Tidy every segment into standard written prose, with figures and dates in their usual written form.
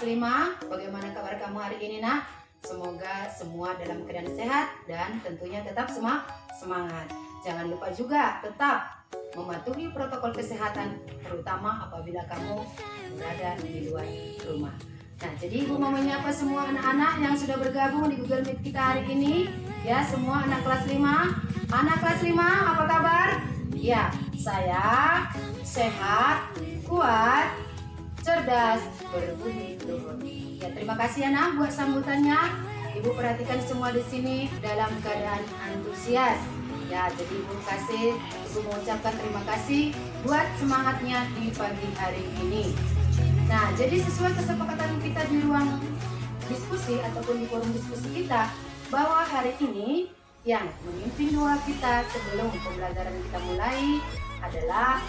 5. Bagaimana kabar kamu hari ini, nak? Semoga semua dalam keadaan sehat dan tentunya tetap semangat. Jangan lupa juga tetap mematuhi protokol kesehatan, terutama apabila kamu berada di luar rumah. Nah, jadi Ibu mau menyapa semua anak-anak yang sudah bergabung di Google Meet kita hari ini. Ya, semua anak kelas 5. Anak kelas 5, apa kabar? Ya, saya sehat, kuat, cerdas, berbudi luhur. Ya, terima kasih ya, nak, buat sambutannya. Ibu perhatikan semua di sini dalam keadaan antusias. Ya, jadi Ibu mengucapkan terima kasih buat semangatnya di pagi hari ini. Nah, jadi sesuai kesepakatan kita di ruang diskusi ataupun di forum diskusi kita, bahwa hari ini yang memimpin doa kita sebelum pembelajaran kita mulai adalah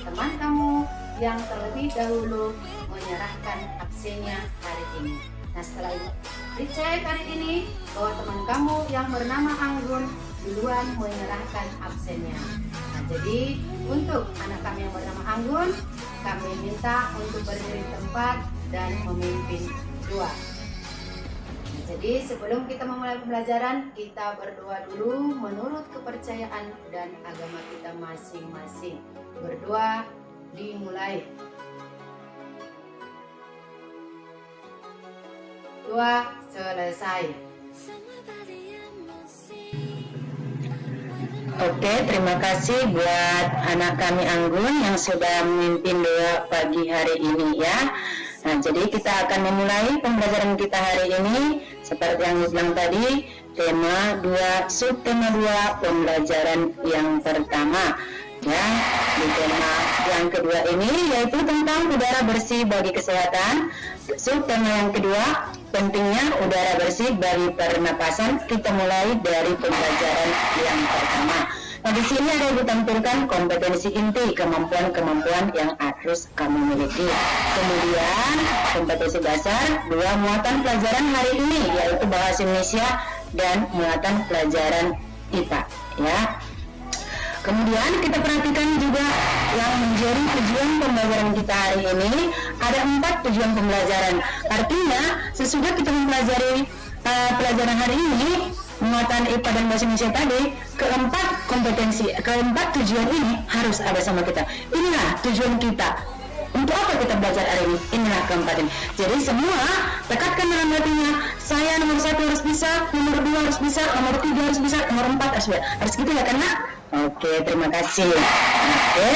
teman kamu yang terlebih dahulu menyerahkan absennya hari ini. Nah, setelah itu dicek hari ini bahwa teman kamu yang bernama Anggun duluan menyerahkan absennya. Nah, jadi untuk anak kami yang bernama Anggun, kami minta untuk berdiri di tempat dan memimpin doa. Nah, jadi sebelum kita memulai pembelajaran, kita berdoa dulu menurut kepercayaan dan agama kita masing-masing. Berdoa dimulai. Doa selesai. Oke, terima kasih buat anak kami Anggun yang sudah memimpin doa pagi hari ini ya. Nah, jadi kita akan memulai pembelajaran kita hari ini seperti yang dibilang tadi, tema 2, subtema 2, pembelajaran yang pertama. Ya, di tema yang kedua ini yaitu tentang udara bersih bagi kesehatan. Subtema yang kedua, pentingnya udara bersih bagi pernapasan. Kita mulai dari pembelajaran yang pertama. Nah, di sini ada ditampilkan kompetensi inti, kemampuan-kemampuan yang harus kamu miliki. Kemudian kompetensi dasar, 2 muatan pelajaran hari ini yaitu bahasa Indonesia dan muatan pelajaran IPA. Ya. Kemudian kita perhatikan juga yang menjadi tujuan pembelajaran kita hari ini. Ada 4 tujuan pembelajaran. Artinya sesudah kita mempelajari pelajaran hari ini, muatan IPA dan bahasa Indonesia tadi, keempat tujuan ini harus ada sama kita. Inilah tujuan kita. Untuk apa kita belajar hari ini? Inilah keempat ini. Jadi semua tekatkan dalam hatinya. Saya nomor 1 harus bisa, nomor 2 harus bisa, nomor 3 harus bisa, nomor 4 harus bisa. Harus gitu ya kan, Nak? Oke, terima kasih. Oke.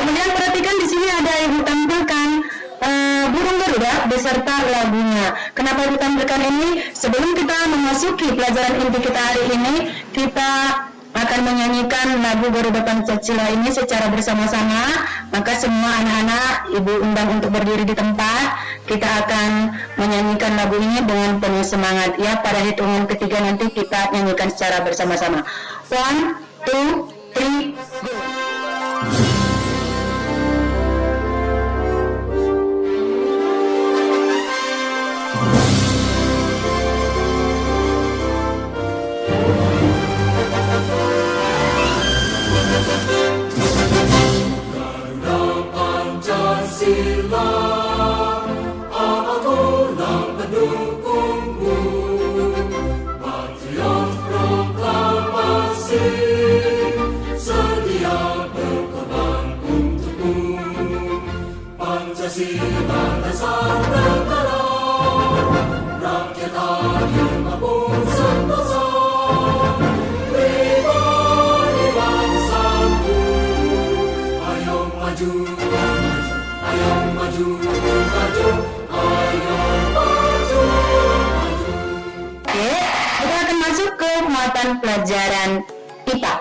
Kemudian perhatikan di sini ada Ibu tampilkan burung Garuda beserta lagunya. Kenapa Ibu tampilkan ini? Sebelum kita memasuki pelajaran inti kita hari ini, kita akan menyanyikan lagu Garuda Pancasila ini secara bersama-sama. Maka semua anak-anak Ibu undang untuk berdiri di tempat. Kita akan menyanyikan lagu ini dengan penuh semangat ya. Pada hitungan ketiga nanti kita nyanyikan secara bersama-sama. 1, 2, 3, go. Pelajaran IPA.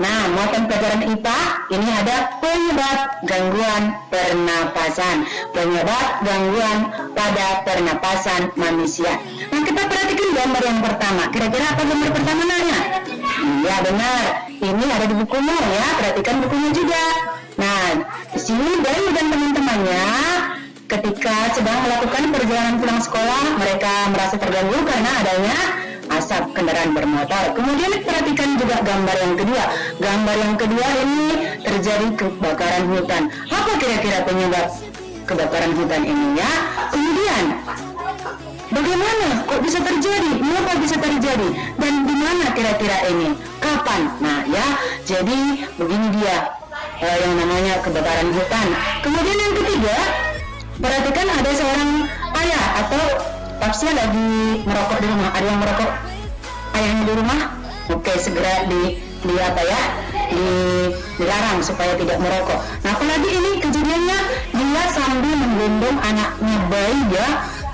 Nah, muatan pelajaran IPA ini ada penyebab gangguan pernapasan. Penyebab gangguan pada pernapasan manusia. Nah, kita perhatikan gambar yang pertama. Kira-kira apa gambar pertama, Nanya? Iya, benar. Ini ada di bukumu ya. Perhatikan bukunya juga. Nah, di sini Bayu dan teman-temannya ketika sedang melakukan perjalanan pulang sekolah, mereka merasa terganggu karena adanya asap kendaraan bermotor. Kemudian perhatikan juga gambar yang kedua. Gambar yang kedua ini terjadi kebakaran hutan. Apa kira-kira penyebab kebakaran hutan ini ya? Kemudian bagaimana kok bisa terjadi, mengapa bisa terjadi, dan di mana kira-kira ini, kapan? Nah ya, jadi begini dia yang namanya kebakaran hutan. Kemudian yang ketiga, perhatikan ada seorang ayah atau Papsia lagi merokok di rumah. Ada yang merokok ayahnya di rumah? Oke, segera dilarang supaya tidak merokok. Nah, apalagi ini kejadiannya dia sambil menggendong anaknya bayi ya.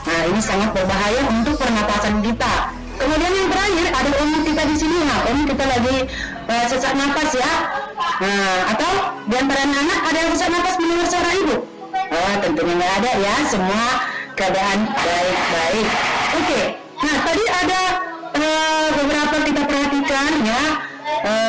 Nah, ini sangat berbahaya untuk pernapasan kita. Kemudian yang terakhir ada om kita di sini. Nah, om kita lagi sesak napas ya. Nah, atau di antara anak ada yang sesak napas mendengar suara ibu? Oh, tentunya nggak ada ya. Semua keadaan baik-baik. Oke. Nah, tadi ada beberapa kita perhatikan ya.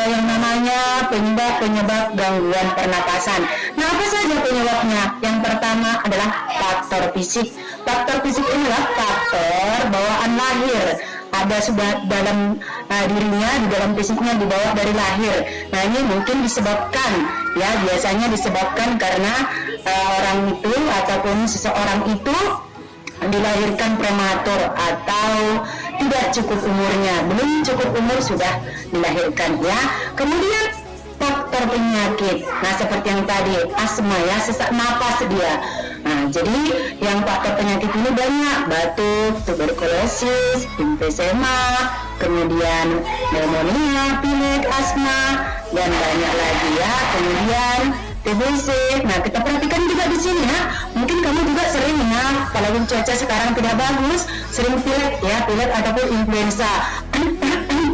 Yang namanya penyebab gangguan pernapasan. Nah, apa saja penyebabnya? Yang pertama adalah faktor fisik. Faktor fisik inilah faktor bawaan lahir. Ada sudah dalam dirinya, di dalam fisiknya dibawa dari lahir. Nah, ini mungkin disebabkan ya, biasanya disebabkan karena orang itu ataupun seseorang itu dilahirkan prematur atau tidak cukup umurnya, belum cukup umur sudah dilahirkan ya. Kemudian faktor penyakit, nah seperti yang tadi asma ya, sesak napas dia. Nah, jadi yang faktor penyakit ini banyak, batuk, tuberkulosis, emfisema, kemudian pneumonia, pilek, asma, dan banyak lagi ya. Kemudian TBC. Nah, kita perhatikan juga di sini ya. Mungkin kamu juga sering ya, apalagi cuaca sekarang tidak bagus, sering pilek ya, pilek ataupun influenza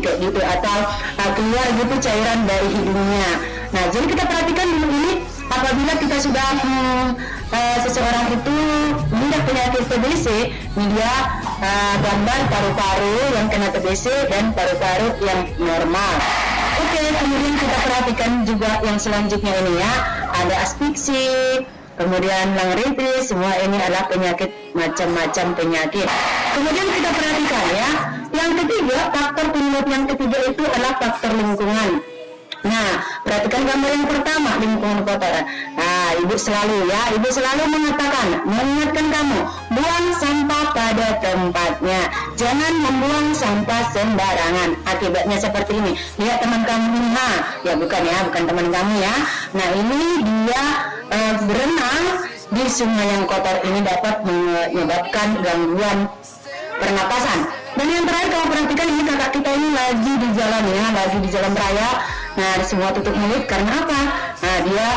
kayak gitu, atau keluar gitu cairan dari hidungnya. Nah, jadi kita perhatikan dulu ini, apabila kita sudah seseorang itu mengidap penyakit TBC, dia gambar paru-paru yang kena TBC dan paru-paru yang normal. Oke, kemudian kita perhatikan juga yang selanjutnya ini ya, ada asfiksi, kemudian laringitis, semua ini adalah penyakit, macam-macam penyakit. Kemudian kita perhatikan ya, yang ketiga, faktor penyebab yang ketiga itu adalah faktor lingkungan. Nah, perhatikan gambar yang pertama, lingkungan kotor. Nah, ibu selalu mengingatkan kamu, buang sampah pada tempatnya. Jangan membuang sampah sembarangan. Akibatnya seperti ini. Lihat teman kamu ini, bukan teman kamu ya. Nah, ini dia berenang di sungai yang kotor ini dapat menyebabkan gangguan pernapasan. Dan yang terakhir, kamu perhatikan ini kakak kita ini lagi di jalan ya, lagi di jalan raya. Nah, semua tutup mulut karena apa? Nah, dia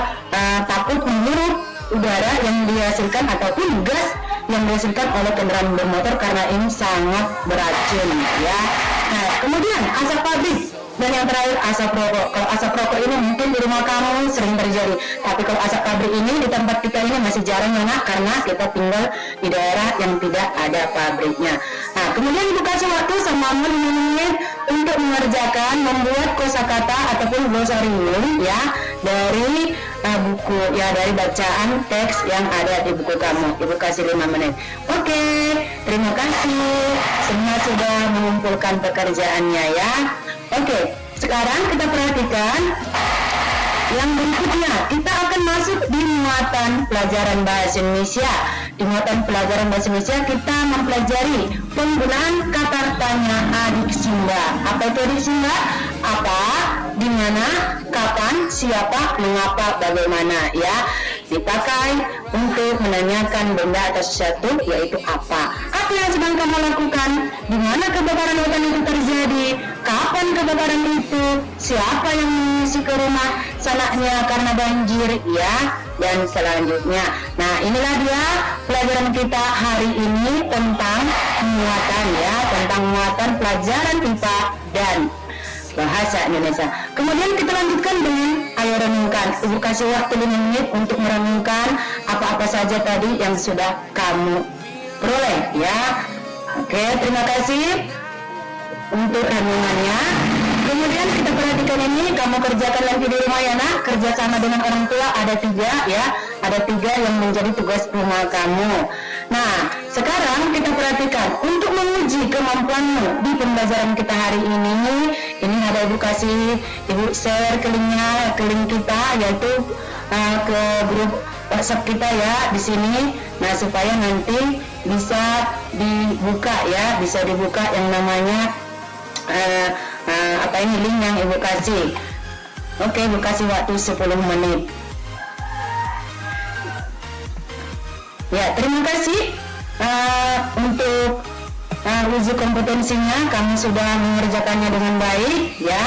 takut menghirup udara yang dihasilkan ataupun gas yang dihasilkan oleh kendaraan bermotor karena ini sangat beracun ya. Nah, kemudian asap pabrik. Dan yang terakhir asap rokok. Kalau asap rokok ini mungkin di rumah kamu sering terjadi, tapi kalau asap pabrik ini di tempat kita ini masih jarang ya nak, karena kita tinggal di daerah yang tidak ada pabriknya. Nah, kemudian Ibu kasih waktu sama 5 menit untuk mengerjakan membuat kosakata ataupun glosarium ya dari buku ya, dari bacaan teks yang ada di buku kamu. Ibu kasih 5 menit. Oke, terima kasih. Semua sudah mengumpulkan pekerjaannya ya. Oke, sekarang kita perhatikan yang berikutnya. Kita akan masuk di muatan pelajaran bahasa Indonesia. Di muatan pelajaran bahasa Indonesia kita mempelajari penggunaan kata tanya adiksimba. Apa itu adiksimba? Apa, di mana, kapan, siapa, mengapa, bagaimana ya. Dipakai untuk menanyakan benda atau sesuatu, yaitu apa. Apa yang sedang kamu lakukan? Di mana kebakaran hutan itu terjadi? Kapan kebakaran itu? Siapa yang mengisi ke rumah salahnya karena banjir ya? Dan selanjutnya. Nah, inilah dia pelajaran kita hari ini tentang muatan ya, tentang muatan pelajaran IPA dan bahasa Indonesia. Kemudian kita lanjutkan dengan ayo renungkan. Ibu kasih waktu 5 menit untuk merenungkan apa-apa saja tadi yang sudah kamu peroleh ya. Oke, terima kasih untuk renungannya. Kemudian kita perhatikan ini, kamu kerjakan lagi di rumah ya nak, kerja sama dengan orang tua, ada 3 ya, ada 3 yang menjadi tugas rumah kamu. Nah, sekarang kita perhatikan untuk menguji kemampuanmu di pembelajaran kita hari ini ada Ibu kasih, Ibu share ke link kita, yaitu ke grup WhatsApp kita ya di sini. Nah, supaya nanti bisa dibuka ya, bisa dibuka yang namanya link yang Ibu kasih. Oke, Ibu kasih waktu 10 menit. Ya, terima kasih untuk uji kompetensinya. Kamu sudah mengerjakannya dengan baik ya.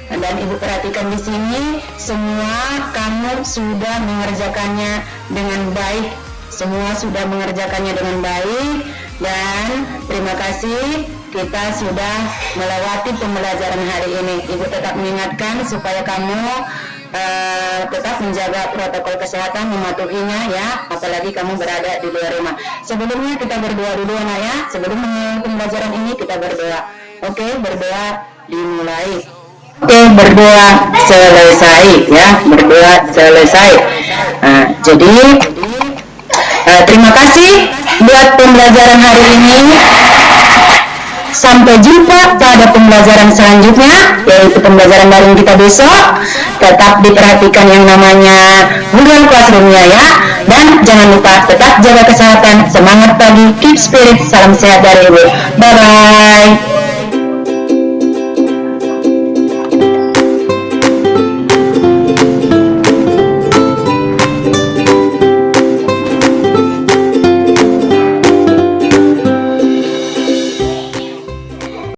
Dan Ibu perhatikan di sini, semua kamu sudah mengerjakannya dengan baik. Semua sudah mengerjakannya dengan baik. Dan terima kasih, kita sudah melewati pembelajaran hari ini. Ibu tetap mengingatkan supaya kamu tetap menjaga protokol kesehatan, mematuhinya ya, apalagi kamu berada di luar rumah. Sebelumnya kita berdoa dulu anak ya. Sebelum pembelajaran ini kita berdoa. Oke, berdoa dimulai. Oke, berdoa selesai ya, berdoa selesai. Jadi terima kasih buat pembelajaran hari ini. Sampai jumpa pada pembelajaran selanjutnya, yaitu pembelajaran daring kita besok. Tetap diperhatikan yang namanya Google Classroom-nya ya. Dan jangan lupa tetap jaga kesehatan. Semangat pagi, keep spirit, salam sehat dari Ibu. Bye-bye.